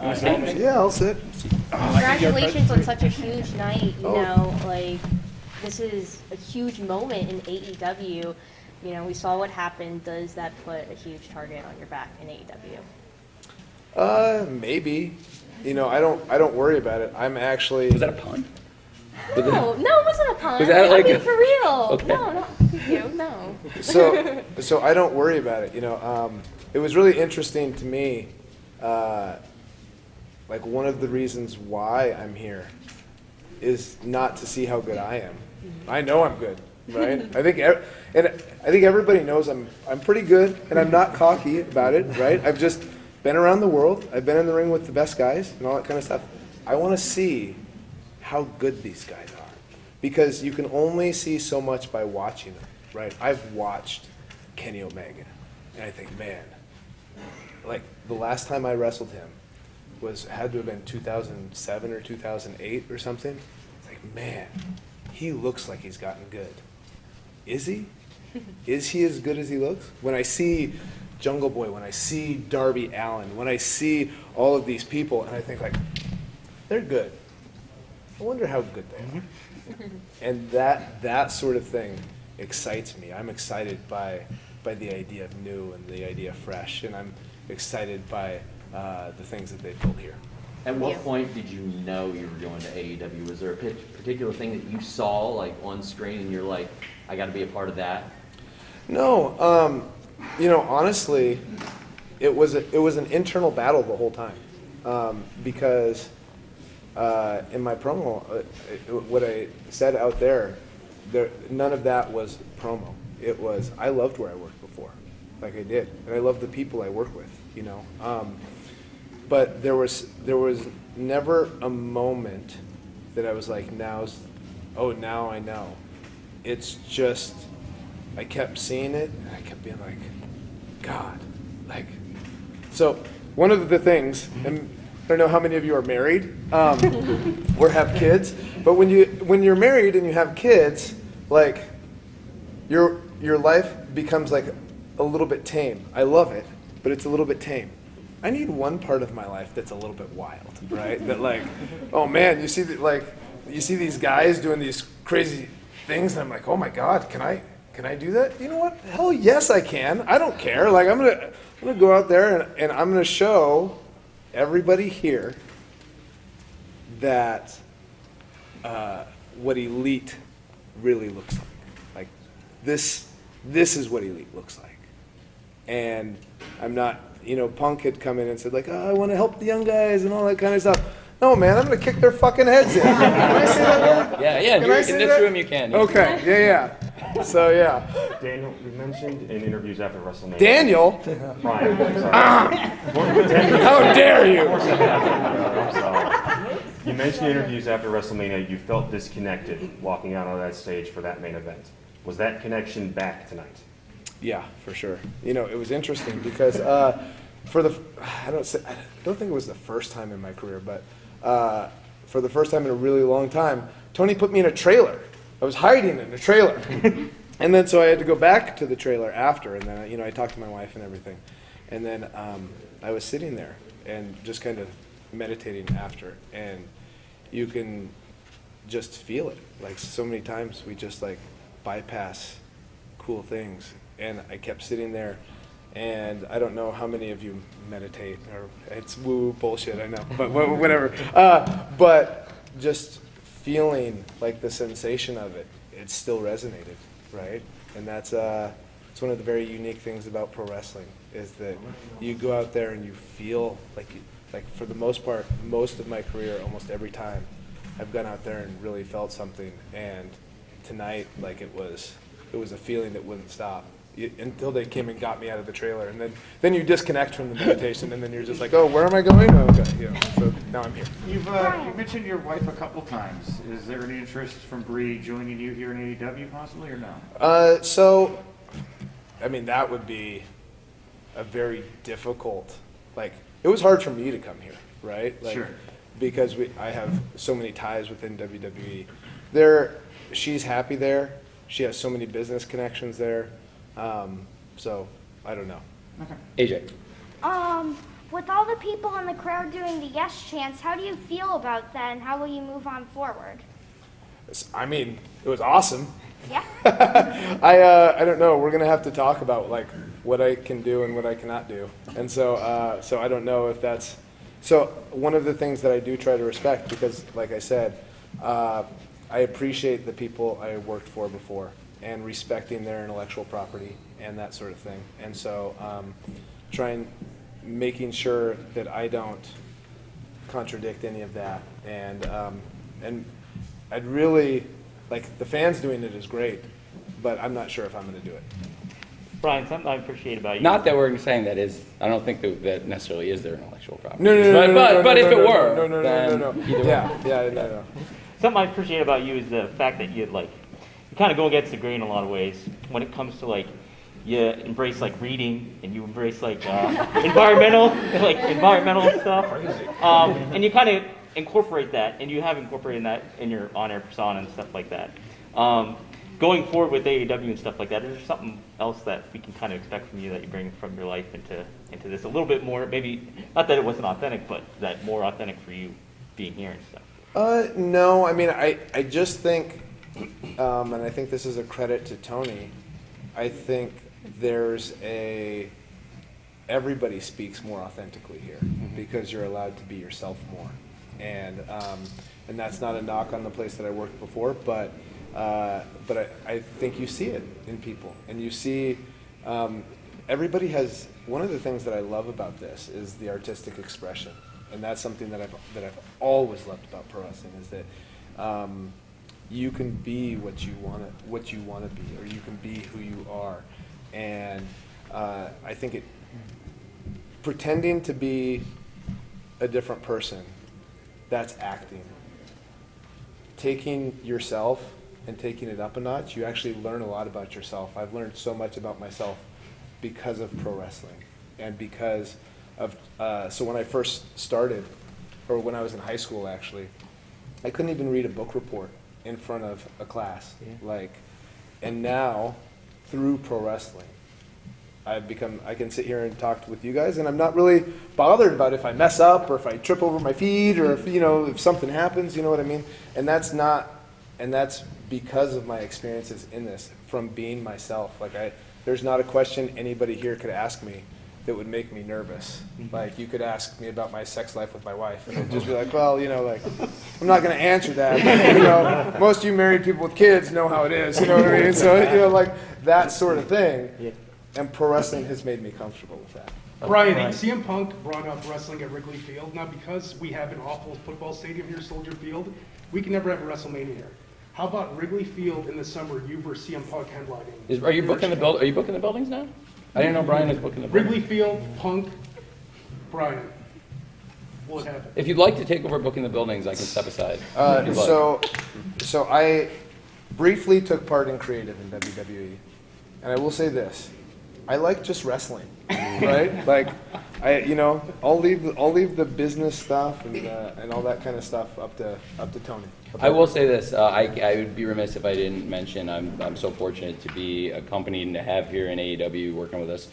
Yeah, I'll sit. Congratulations on such a huge night. You know, like this is a huge moment in AEW. You know, we saw what happened. Does that put a huge target on your back in AEW? Maybe. You know, I don't worry about it. I'm actually. Was that a pun? No, it wasn't a pun. Was that like I mean, for real. Okay. No, not you. No. So I don't worry about it. You know, it was really interesting to me. Like one of the reasons why I'm here is not to see how good I am. I know I'm good, right? I think everybody knows I'm pretty good, and I'm not cocky about it, right? I've just been around the world. I've been in the ring with the best guys and all that kind of stuff. I want to see how good these guys are, because you can only see so much by watching them, right? I've watched Kenny Omega, and I think, man, like the last time I wrestled him had to have been 2007 or 2008 or something. It's like, man, he looks like he's gotten good. Is he? Is he as good as he looks? When I see Jungle Boy, when I see Darby Allin, when I see all of these people, and I think like, they're good. I wonder how good they are. And that sort of thing excites me. I'm excited by the idea of new and the idea of fresh, and I'm excited by the things that they built here. At what point did you know you were going to AEW? Was there a particular thing that you saw like on screen and you're like, I got to be a part of that? No, you know, honestly, it was an internal battle the whole time, because in my promo, what I said out there, none of that was promo. It was, I loved where I worked before, like I did, and I love the people I work with, you know. But there was never a moment that I was like, now I know. It's just, I kept seeing it, and I kept being like, God, like, so one of the things, and I don't know how many of you are married or have kids, but when you're married and you have kids, like, your life becomes like a little bit tame. I love it, but it's a little bit tame. I need one part of my life that's a little bit wild, right? That like, oh man, you see these guys doing these crazy things, and I'm like, oh my God, can I do that? You know what? Hell yes, I can. I don't care. Like I'm gonna go out there and I'm gonna show everybody here that what elite really looks like. Like this is what elite looks like. And I'm not, you know, Punk had come in and said like, oh, I want to help the young guys and all that kind of stuff. No, man, I'm going to kick their fucking heads in. Can I say that? Yeah, in this room you can. Okay, yeah. So, yeah. Daniel, you mentioned in interviews after WrestleMania. Daniel? Bryan, sorry. How dare you? I'm sorry. You mentioned in interviews after WrestleMania you felt disconnected walking out on that stage for that main event. Was that connection back tonight? Yeah, for sure. You know, it was interesting because I don't think it was the first time in my career, but for the first time in a really long time, Tony put me in a trailer. I was hiding in a trailer. And then so I had to go back to the trailer after, and then, you know, I talked to my wife and everything. And then I was sitting there and just kind of meditating after, and you can just feel it. Like so many times we just like bypass cool things. And I kept sitting there, and I don't know how many of you meditate, or it's woo bullshit, I know, but whatever. But just feeling like the sensation of it still resonated, right? And that's it's one of the very unique things about pro wrestling, is that you go out there and you feel like for the most part, most of my career, almost every time, I've gone out there and really felt something. And tonight, like it was a feeling that wouldn't stop. Until they came and got me out of the trailer, and then you disconnect from the meditation, and then you're just like, oh, where am I going? Oh, okay, yeah. So now I'm here. You've mentioned your wife a couple times. Is there any interest from Bree joining you here in AEW possibly, or no? So, I mean, that would be a very difficult. Like, it was hard for me to come here, right? Like, sure. Because I have so many ties within WWE. She's happy there. She has so many business connections there. So I don't know. AJ. with all the people in the crowd doing the yes chants, how do you feel about that, and how will you move on forward? I mean, it was awesome. Yeah. I don't know. We're gonna have to talk about like what I can do and what I cannot do, and so I don't know if that's. So one of the things that I do try to respect, because like I said, I appreciate the people I worked for before and respecting their intellectual property and that sort of thing, and so making sure that I don't contradict any of that, and I'd really. Like, the fans doing it is great, but I'm not sure if I'm going to do it. Brian, something I appreciate about you. Not that we're saying that is, I don't think that necessarily is their intellectual property. No. But if it were, No. Yeah, no. Something I appreciate about you is the fact that you kind of go against the grain in a lot of ways when it comes to like, you embrace like reading and you embrace like environmental stuff, and you kind of incorporate that, and you have incorporated that in your on-air persona and stuff like that. Going forward with AEW and stuff like that, is there something else that we can kind of expect from you that you bring from your life into this a little bit more, maybe, not that it wasn't authentic, but that more authentic for you being here and stuff? No, I mean, I just think, and I think this is a credit to Tony, I think everybody speaks more authentically here because you're allowed to be yourself more. And that's not a knock on the place that I worked before, but I think you see it in people, and you see everybody has. One of the things that I love about this is the artistic expression, and that's something that I've always loved about pro wrestling is that you can be what you want to be, or you can be who you are, and I think pretending to be a different person. That's acting. Taking yourself and taking it up a notch, you actually learn a lot about yourself. I've learned so much about myself because of pro wrestling, and because of, so when I first started, or when I was in high school actually, I couldn't even read a book report in front of a class. And now, through pro wrestling, I can sit here and talk with you guys, and I'm not really bothered about if I mess up or if I trip over my feet or if something happens, you know what I mean? And that's because of my experiences in this, from being myself. There's not a question anybody here could ask me that would make me nervous. Like, you could ask me about my sex life with my wife, and I'd just be like, well, I'm not going to answer that. Most of you married people with kids know how it is, you know what I mean? So, that sort of thing. Yeah. And pro wrestling has made me comfortable with that. Brian, CM Punk brought up wrestling at Wrigley Field. Now, because we have an awful football stadium here, Soldier Field, we can never have a WrestleMania here. How about Wrigley Field in the summer, you versus CM Punk headlining? Are you booking the buildings now? I didn't know Brian was booking the buildings. Wrigley Field, Punk, Brian. What would happen? If you'd like to take over booking the buildings, I can step aside. So I briefly took part in creative in WWE, and I will say this. I like just wrestling, right? I'll leave the business stuff and all that kind of stuff up to Tony. I will say this: I would be remiss if I didn't mention I'm so fortunate to be accompanied and to have here in AEW working with us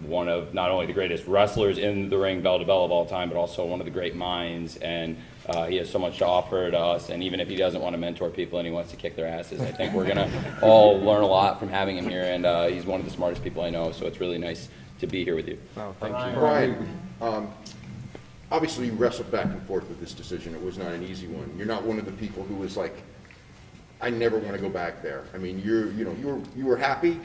one of not only the greatest wrestlers in the ring, bell to bell of all time, but also one of the great minds. And he has so much to offer to us. And even if he doesn't want to mentor people and he wants to kick their asses, I think we're gonna all learn a lot from having him here. And he's one of the smartest people I know. So it's really nice to be here with you. Oh, thank you, Brian. Obviously, you wrestled back and forth with this decision. It was not an easy one. You're not one of the people who was like, I never want to go back there. I mean, you were happy.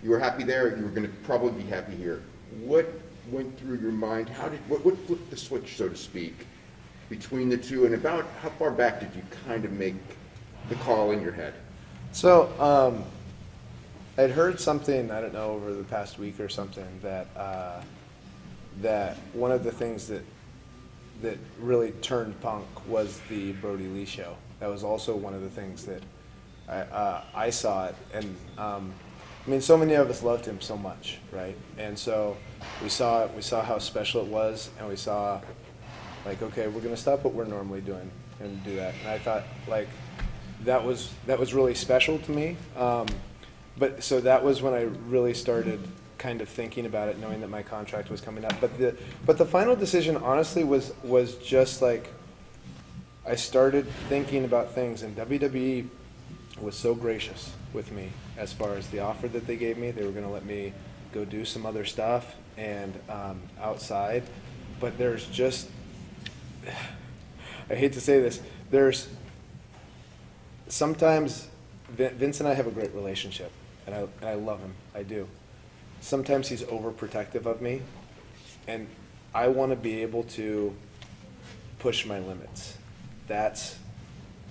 You were happy there. You were going to probably be happy here. What went through your mind? What flipped the switch, so to speak, between the two? And about how far back did you kind of make the call in your head? So I'd heard something, I don't know, over the past week or something, that one of the things that really turned Punk was the Brody Lee show. That was also one of the things that I saw it, and so many of us loved him so much, right? And so we saw how special it was, and we saw, okay, we're going to stop what we're normally doing and do that. And I thought, that was really special to me. But so that was when I really started kind of thinking about it, knowing that my contract was coming up. But the final decision, honestly, was just like, I started thinking about things, and WWE was so gracious with me as far as the offer that they gave me. They were going to let me go do some other stuff and outside. But there's just, I hate to say this, there's sometimes Vince and I have a great relationship, and I love him. I do. Sometimes he's overprotective of me, and I want to be able to push my limits. That's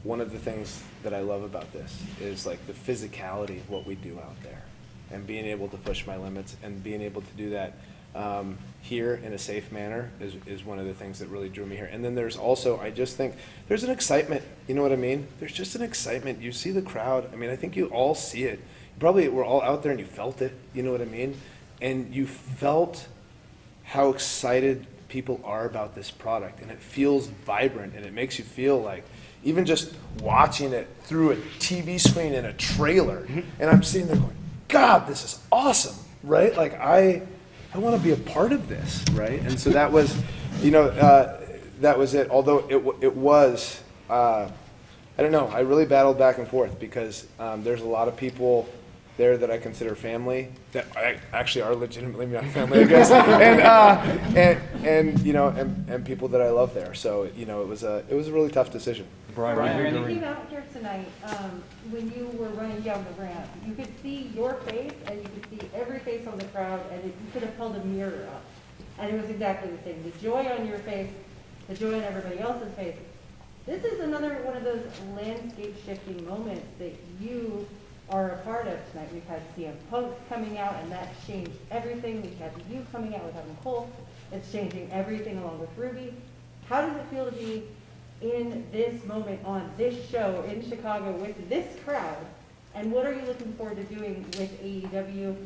one of the things that I love about this, is like the physicality of what we do out there, and being able to push my limits and being able to do that here in a safe manner is one of the things that really drew me here. And then there's also, I just think, there's an excitement, you know what I mean? There's just an excitement. You see the crowd. I mean, I think you all see it. Probably we're all out there and you felt it, you know what I mean? And you felt how excited people are about this product, and it feels vibrant, and it makes you feel like, even just watching it through a TV screen in a trailer, and I'm sitting there going, God, this is awesome, right? Like, I want to be a part of this, right? And so that was, that was it. Although it was, I don't know, I really battled back and forth, because there's a lot of people there that I consider family, that actually are legitimately my family, I guess, and people that I love there. So it was a really tough decision. Bryan, when you came out here tonight, when you were running down the ramp, you could see your face and you could see every face on the crowd, and you could have held a mirror up, and it was exactly the same. The joy on your face, the joy on everybody else's face. This is another one of those landscape shifting moments that you are a part of tonight. We've had CM Punk coming out, and that changed everything. We've had you coming out with Adam Cole. It's changing everything along with Ruby. How does it feel to be in this moment on this show in Chicago with this crowd? And what are you looking forward to doing with AEW?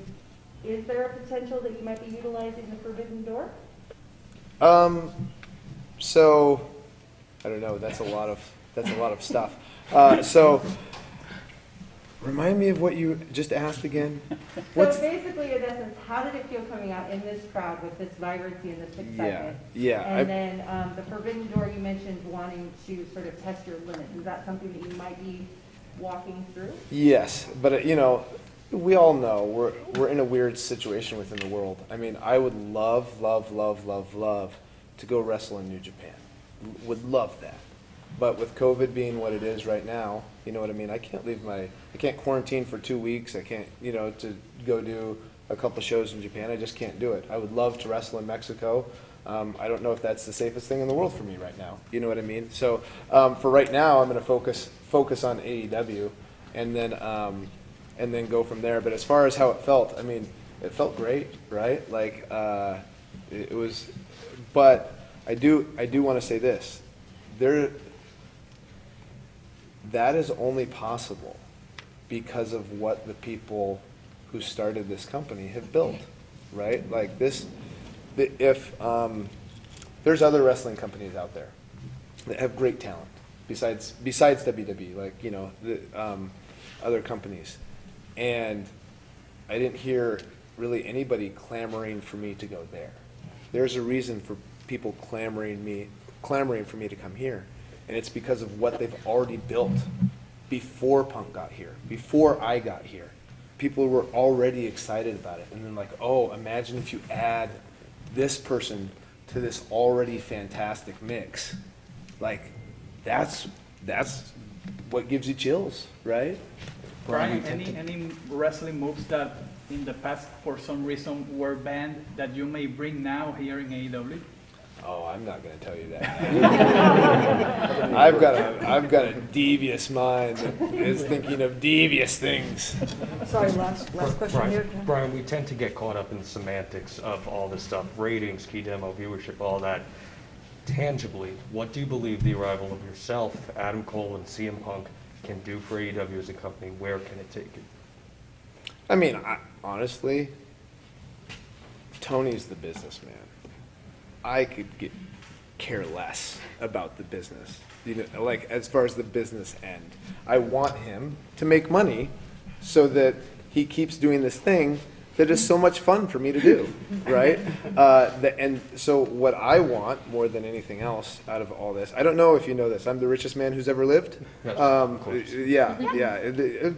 Is there a potential that you might be utilizing the Forbidden Door? So I don't know. That's a lot of stuff. So remind me of what you just asked again. So basically, in essence, how did it feel coming out in this crowd with this vibrancy and this excitement? Yeah. And then the Forbidden Door, you mentioned wanting to sort of test your limits. Is that something that you might be walking through? Yes, but we all know we're in a weird situation within the world. I mean, I would love to go wrestle in New Japan. Would love that. But with COVID being what it is right now, you know what I mean? I can't quarantine for 2 weeks. I can't, to go do a couple shows in Japan. I just can't do it. I would love to wrestle in Mexico. I don't know if that's the safest thing in the world for me right now. You know what I mean? So for right now, I'm going to focus on AEW, and then go from there. But as far as how it felt, I mean, it felt great, right? Like it was. But I do want to say this. That is only possible because of what the people who started this company have built, right? Like this, if there's other wrestling companies out there that have great talent besides WWE, like the other companies, and I didn't hear really anybody clamoring for me to go there. There's a reason for people clamoring for me to come here. And it's because of what they've already built before Punk got here, before I got here. People were already excited about it. And then like, oh, imagine if you add this person to this already fantastic mix. Like, that's what gives you chills, right? Bryan, any wrestling moves that in the past for some reason were banned that you may bring now here in AEW? Oh, I'm not going to tell you that. I've got a devious mind that is thinking of devious things. Sorry, last question here. Bryan, we tend to get caught up in the semantics of all this stuff, ratings, key demo, viewership, all that. Tangibly, what do you believe the arrival of yourself, Adam Cole, and CM Punk can do for AEW as a company? Where can it take it? I mean, honestly, Tony's the businessman. I could care less about the business, like as far as the business end. I want him to make money so that he keeps doing this thing that is so much fun for me to do, right? And so what I want more than anything else out of all this, I don't know if you know this, I'm the richest man who's ever lived. Yes, of course.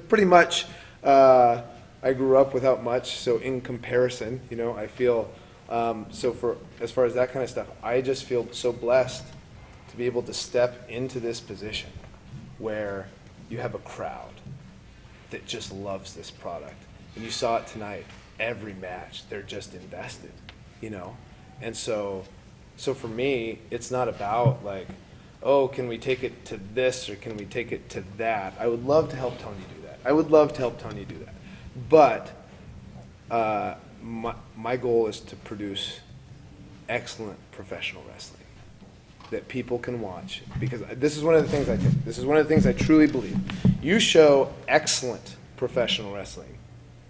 Pretty much. I grew up without much, so in comparison, I feel, as far as that kind of stuff, I just feel so blessed to be able to step into this position where you have a crowd that just loves this product. And you saw it tonight, every match, they're just invested, And so for me, it's not about like, oh, can we take it to this or can we take it to that? I would love to help Tony do that. But my goal is to produce excellent professional wrestling that people can watch, because this is one of the things I think. This is one of the things I truly believe. You show excellent professional wrestling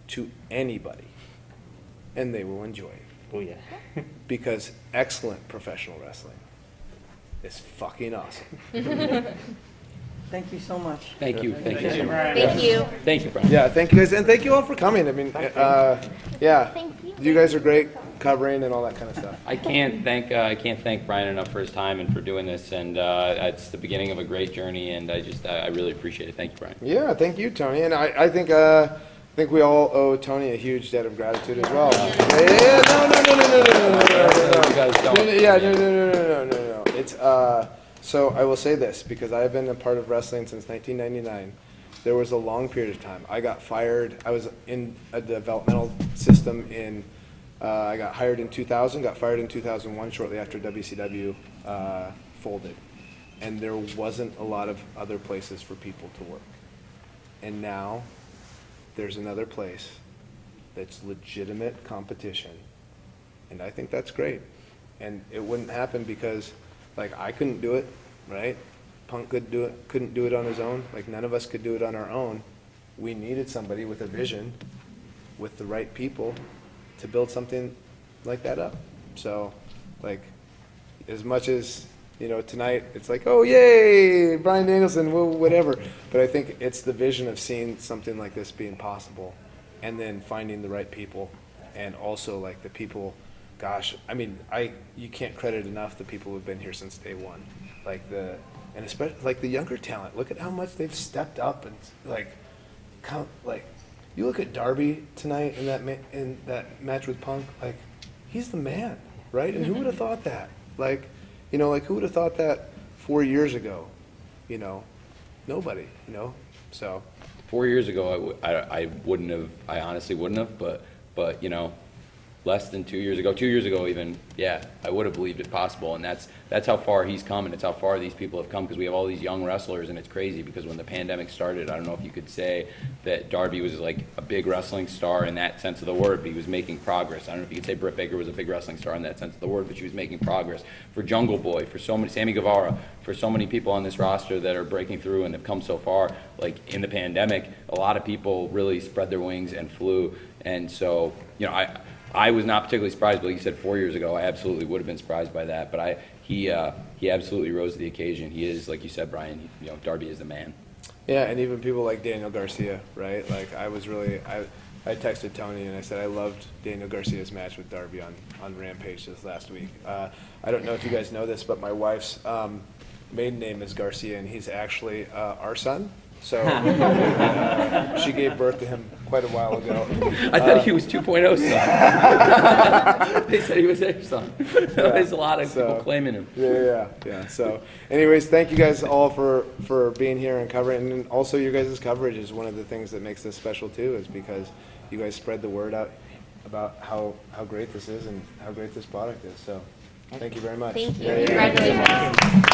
to anybody, and they will enjoy it. Oh yeah. Because excellent professional wrestling is fucking awesome. Thank you so much. Thank you. Thank you so much. Thank you. Thank you, Brian. Yeah, thank you guys, and thank you all for coming. I mean, yeah, you guys are great covering and all that kind of stuff. I can't thank Brian enough for his time and for doing this, and it's the beginning of a great journey, and I really appreciate it. Thank you, Brian. Yeah, thank you, Tony, and I think we all owe Tony a huge debt of gratitude as well. No. It's so I will say this, because I have been a part of wrestling since 1999. There was a long period of time. I got fired. I was in a developmental system I got hired in 2000, got fired in 2001, shortly after WCW folded. And there wasn't a lot of other places for people to work. And now there's another place that's legitimate competition. And I think that's great. And it wouldn't happen because, I couldn't do it, right? Punk couldn't do it on his own. None of us could do it on our own. We needed somebody with a vision, with the right people, to build something like that up. So, as much as, tonight, it's oh, yay, Bryan Danielson, whatever. But I think it's the vision of seeing something like this being possible, and then finding the right people, and also, the people, gosh, I mean, you can't credit enough the people who've been here since day one. And especially, the younger talent. Look at how much they've stepped up, and, you look at Darby tonight in that match with Punk, he's the man, right? And who would have thought that? Who would have thought that 4 years ago? Nobody, so. 4 years ago, I wouldn't have, I honestly wouldn't have, but less than 2 years ago, 2 years ago even, yeah, I would have believed it possible, and that's how far he's come, and it's how far these people have come, because we have all these young wrestlers, and it's crazy, because when the pandemic started, I don't know if you could say that Darby was a big wrestling star in that sense of the word, but he was making progress. I don't know if you could say Britt Baker was a big wrestling star in that sense of the word, but she was making progress. For Jungle Boy, for so many, Sammy Guevara, for so many people on this roster that are breaking through and have come so far, in the pandemic, a lot of people really spread their wings and flew, and so, I was not particularly surprised, but like you said, 4 years ago, I absolutely would have been surprised by that. But he absolutely rose to the occasion. He is, like you said, Brian. Darby is the man. Yeah, and even people like Daniel Garcia, right? I texted Tony and I said I loved Daniel Garcia's match with Darby on Rampage this last week. I don't know if you guys know this, but my wife's maiden name is Garcia, and he's actually our son. So she gave birth to him quite a while ago. I thought he was 2.0 son. They said he was their son. There's a lot of people claiming him. Yeah. So anyways, thank you guys all for being here and covering. And also your guys' coverage is one of the things that makes this special too, is because you guys spread the word out about how great this is and how great this product is. So thank you very much. Thank you. Congratulations.